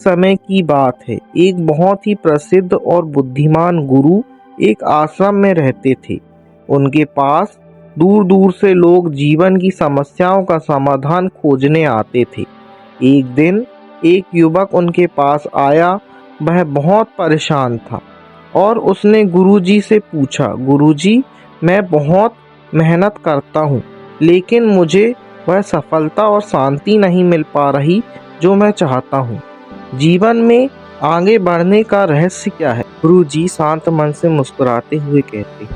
समय की बात है। एक बहुत ही प्रसिद्ध और बुद्धिमान गुरु एक आश्रम में रहते थे। उनके पास दूर दूर से लोग जीवन की समस्याओं का समाधान खोजने आते थे। एक दिन एक युवक उनके पास आया। वह बहुत परेशान था और उसने गुरुजी से पूछा, गुरुजी, मैं बहुत मेहनत करता हूँ, लेकिन मुझे वह सफलता और शांति नहीं मिल पा रही जो मैं चाहता हूँ। जीवन में आगे बढ़ने का रहस्य क्या है? गुरुजी शांत मन से मुस्कुराते हुए कहते,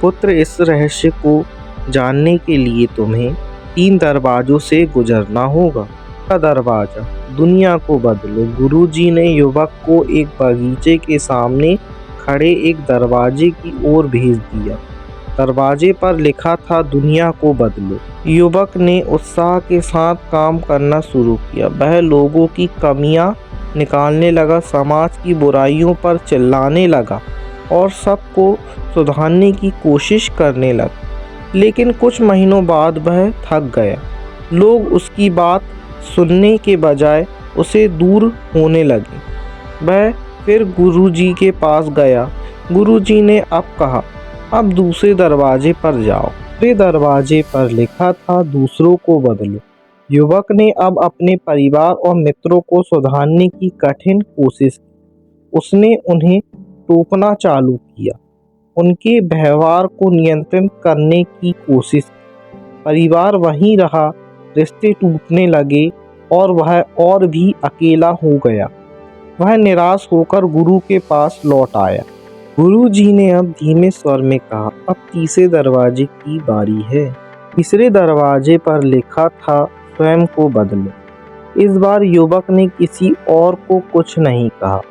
पुत्र, इस रहस्य को जानने के लिए तुम्हें 3 दरवाजों से गुजरना होगा। पहला दरवाजा, दुनिया को बदलो। गुरुजी ने युवक को एक बगीचे के सामने खड़े एक दरवाजे की ओर भेज दिया। दरवाजे पर लिखा था, दुनिया को बदलो। युवक ने उत्साह के साथ काम करना शुरू किया। वह लोगों की कमियां निकालने लगा, समाज की बुराइयों पर चिल्लाने लगा और सबको सुधारने की कोशिश करने लगा। लेकिन कुछ महीनों बाद वह थक गया। लोग उसकी बात सुनने के बजाय उसे दूर होने लगे। वह फिर गुरुजी के पास गया। गुरुजी ने अब कहा, अब दूसरे दरवाजे पर जाओ। दूसरे दरवाजे पर लिखा था, दूसरों को बदलो। युवक ने अब अपने परिवार और मित्रों को सुधारने की कठिन कोशिश की। उसने उन्हें टोकना चालू किया, उनके व्यवहार को नियंत्रित करने की कोशिश की। परिवार वहीं रहा, रिश्ते टूटने लगे और वह और भी अकेला हो गया। वह निराश होकर गुरु के पास लौट आया। गुरुजी ने अब धीमे स्वर में कहा, अब तीसरे दरवाजे की बारी है। तीसरे दरवाजे पर लिखा था, स्वयं को बदलो। इस बार युवक ने किसी और को कुछ नहीं कहा।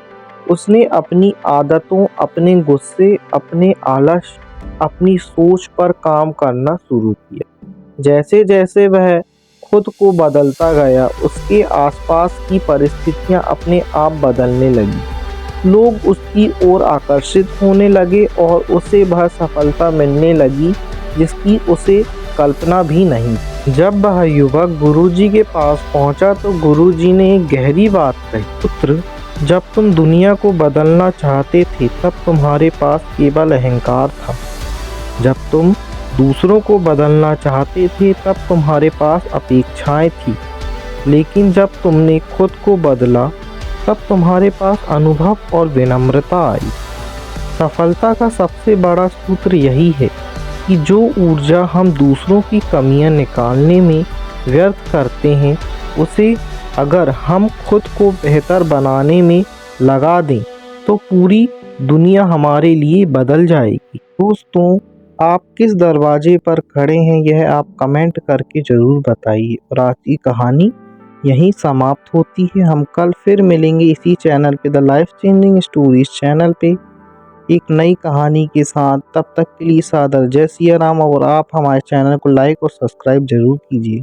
उसने अपनी आदतों, अपने गुस्से, अपने आलस, अपनी सोच पर काम करना शुरू किया। जैसे जैसे वह खुद को बदलता गया, उसके आसपास की परिस्थितियां अपने आप बदलने लगी। लोग उसकी ओर आकर्षित होने लगे और उसे वह सफलता मिलने लगी जिसकी उसे कल्पना भी नहीं। जब वह युवक गुरुजी के पास पहुंचा तो गुरुजी ने एक गहरी बात कही, पुत्र, जब तुम दुनिया को बदलना चाहते थे तब तुम्हारे पास केवल अहंकार था। जब तुम दूसरों को बदलना चाहते थे तब तुम्हारे पास अपेक्षाएं थी। लेकिन जब तुमने खुद को बदला तब तुम्हारे पास अनुभव और विनम्रता आई। सफलता का सबसे बड़ा सूत्र यही है कि जो ऊर्जा हम दूसरों की कमियां निकालने में व्यर्थ करते हैं, उसे अगर हम खुद को बेहतर बनाने में लगा दें तो पूरी दुनिया हमारे लिए बदल जाएगी। दोस्तों, आप किस दरवाजे पर खड़े हैं यह आप कमेंट करके ज़रूर बताइए। और आज की कहानी यहीं समाप्त होती है। हम कल फिर मिलेंगे इसी चैनल पे, the life changing stories channel पे, एक नई कहानी के साथ। तब तक के लिए सादर जय सिया राम। और आप हमारे चैनल को लाइक और सब्सक्राइब जरूर कीजिए।